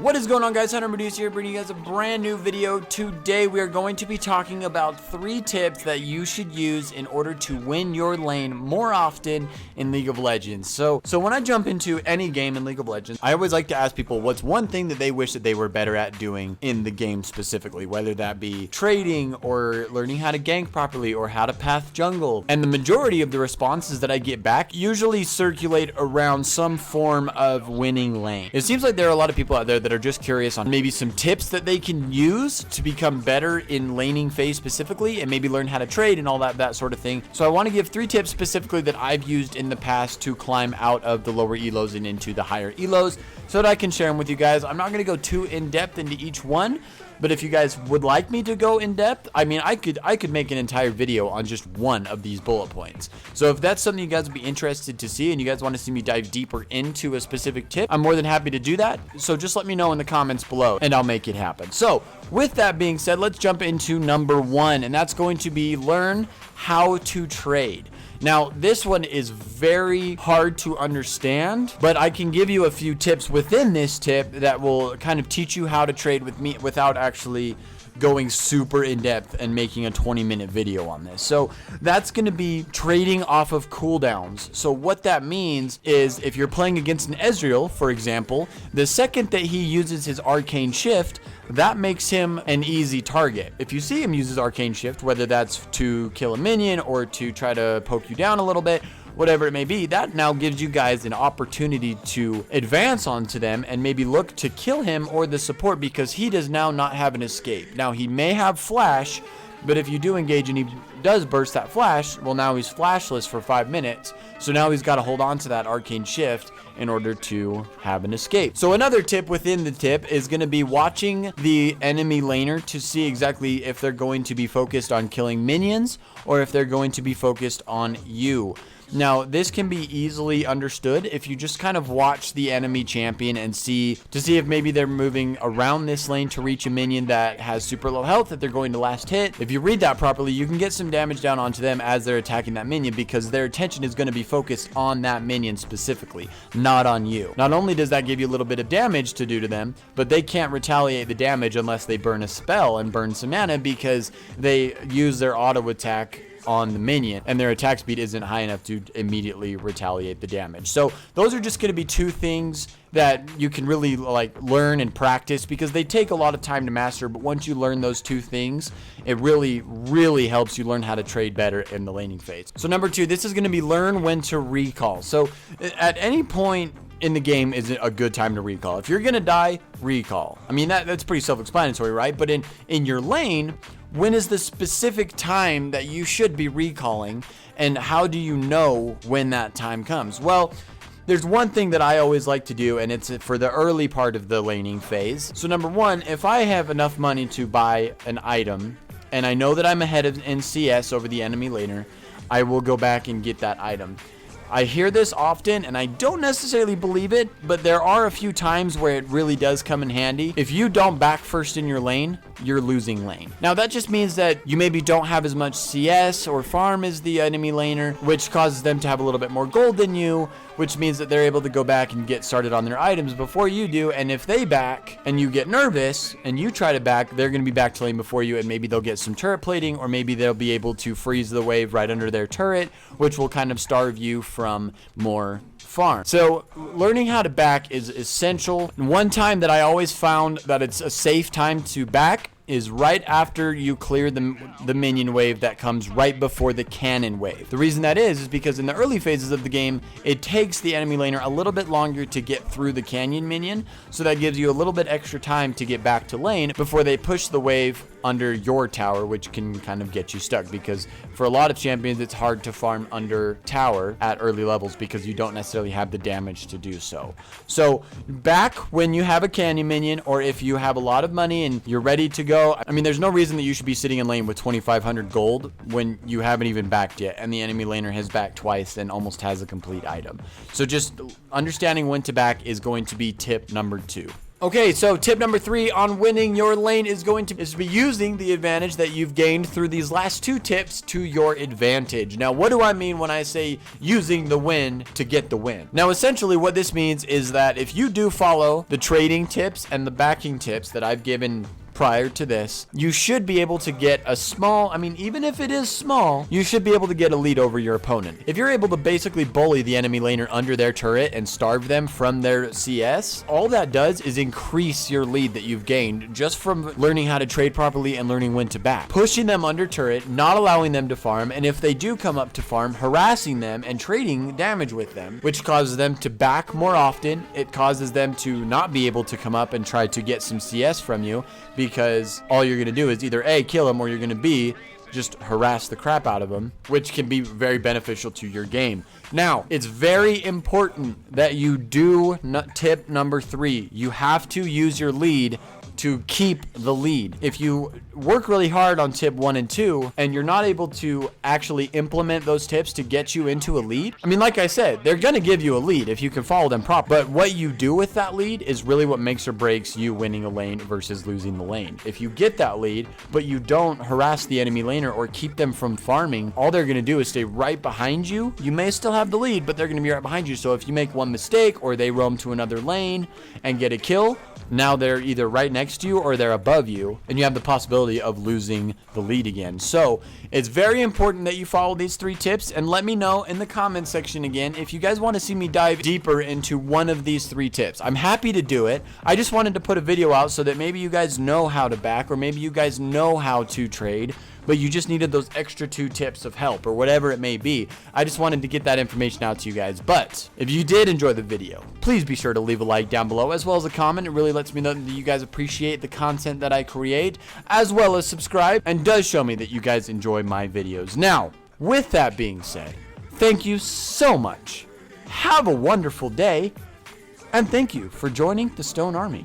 What is going on, guys? Hunter Medusa here, bringing you guys a brand new video. Today we are going to be talking about 3 tips that you should use in order to win your lane more often in League of Legends. So when I jump into any game in League of Legends, I always like to ask people what's one thing that they wish that they were better at doing in the game specifically, whether that be trading or learning how to gank properly or how to path jungle. And the majority of the responses that I get back usually circulate around some form of winning lane. It seems like there are a lot of people out there that are just curious on maybe some tips that they can use to become better in laning phase specifically, and maybe learn how to trade and all that sort of thing. So I want to give 3 tips specifically that I've used in the past to climb out of the lower elos and into the higher elos, so that I can share them with you guys. I'm not going to go too in depth into each one, but if you guys would like me to go in depth, I mean, I could make an entire video on just one of these bullet points. So if that's something you guys would be interested to see and you guys want to see me dive deeper into a specific tip, I'm more than happy to do that. So just let me know in the comments below and I'll make it happen. So with that being said, let's jump into number 1, and that's going to be learn how to trade. Now, this one is very hard to understand, but I can give you a few tips within this tip that will kind of teach you how to trade with me without actually going super in depth and making a 20-minute video on this. So that's going to be trading off of cooldowns. So what that means is if you're playing against an Ezreal, for example, the second that he uses his arcane shift, that makes him an easy target. If you see him use his arcane shift, whether that's to kill a minion or to try to poke you down a little bit, whatever it may be, that now gives you guys an opportunity to advance onto them and maybe look to kill him or the support, because he does now not have an escape. Now, he may have flash, but if you do engage and he does burst that flash, well, now he's flashless for 5 minutes. So now he's got to hold on to that arcane shift in order to have an escape. So another tip within the tip is going to be watching the enemy laner to see exactly if they're going to be focused on killing minions or if they're going to be focused on you. Now, this can be easily understood if you just kind of watch the enemy champion and see if maybe they're moving around this lane to reach a minion that has super low health that they're going to last hit. If you read that properly, you can get some damage down onto them as they're attacking that minion, because their attention is going to be focused on that minion specifically, not on you. Not only does that give you a little bit of damage to do to them, but they can't retaliate the damage unless they burn a spell and burn some mana, because they use their auto attack on the minion and their attack speed isn't high enough to immediately retaliate the damage. So those are just going to be 2 things that you can really learn and practice, because they take a lot of time to master, but once you learn those 2 things, it really helps you learn how to trade better in the laning phase. So number 2, this is going to be learn when to recall. So at any point in the game is a good time to recall. If you're gonna die, recall. I mean, that's pretty self-explanatory, right? But in your lane, when is the specific time that you should be recalling, and how do you know when that time comes? Well, there's one thing that I always like to do, and it's for the early part of the laning phase. So number 1, if I have enough money to buy an item and I know that I'm ahead in CS over the enemy laner, I will go back and get that item. I hear this often and I don't necessarily believe it, but there are a few times where it really does come in handy. If you don't back first in your lane, you're losing lane. Now, that just means that you maybe don't have as much CS or farm as the enemy laner, which causes them to have a little bit more gold than you, which means that they're able to go back and get started on their items before you do. And if they back and you get nervous and you try to back, they're going to be back to lane before you, and maybe they'll get some turret plating, or maybe they'll be able to freeze the wave right under their turret, which will kind of starve you from more farm. So learning how to back is essential. One time that I always found that it's a safe time to back is right after you clear the minion wave that comes right before the cannon wave. The reason that is because in the early phases of the game, it takes the enemy laner a little bit longer to get through the canyon minion, so that gives you a little bit extra time to get back to lane before they push the wave under your tower, which can kind of get you stuck, because for a lot of champions it's hard to farm under tower at early levels because you don't necessarily have the damage to do so. So back when you have a canyon minion, or if you have a lot of money and you're ready to go. I mean, there's no reason that you should be sitting in lane with 2,500 gold when you haven't even backed yet, and the enemy laner has backed twice and almost has a complete item. So just understanding when to back is going to be tip number 2. Okay, so tip number 3 on winning your lane is to be using the advantage that you've gained through these last 2 tips to your advantage. Now, what do I mean when I say using the win to get the win? Now, essentially what this means is that if you do follow the trading tips and the backing tips that I've given prior to this, you should be able to get a small, even if it is small, you should be able to get a lead over your opponent. If you're able to basically bully the enemy laner under their turret and starve them from their CS, all that does is increase your lead that you've gained just from learning how to trade properly and learning when to back. Pushing them under turret, not allowing them to farm, and if they do come up to farm, harassing them and trading damage with them, which causes them to back more often. It causes them to not be able to come up and try to get some CS from you, because all you're going to do is either A, kill them, or you're going to B, just harass the crap out of them, which can be very beneficial to your game. Now, it's very important that you do tip number 3. You have to use your lead to keep the lead. If you work really hard on tip 1 and 2 and you're not able to actually implement those tips to get you into a lead, like I said, they're going to give you a lead if you can follow them properly. But what you do with that lead is really what makes or breaks you winning a lane versus losing the lane. If you get that lead, but you don't harass the enemy laner or keep them from farming, all they're going to do is stay right behind you. You may still have the lead, but they're going to be right behind you. So if you make one mistake or they roam to another lane and get a kill, now they're either right next to you or they're above you, and you have the possibility of losing the lead again. So it's very important that you follow these 3 tips, and let me know in the comment section again if you guys want to see me dive deeper into one of these 3 tips. I'm happy to do it. I just wanted to put a video out so that maybe you guys know how to back, or maybe you guys know how to trade, but you just needed those extra 2 tips of help or whatever it may be. I just wanted to get that information out to you guys. But if you did enjoy the video, please be sure to leave a like down below as well as a comment. It really lets me know that you guys appreciate the content that I create, as well as subscribe, and does show me that you guys enjoy my videos. Now, with that being said, thank you so much. Have a wonderful day, and thank you for joining the Stone Army.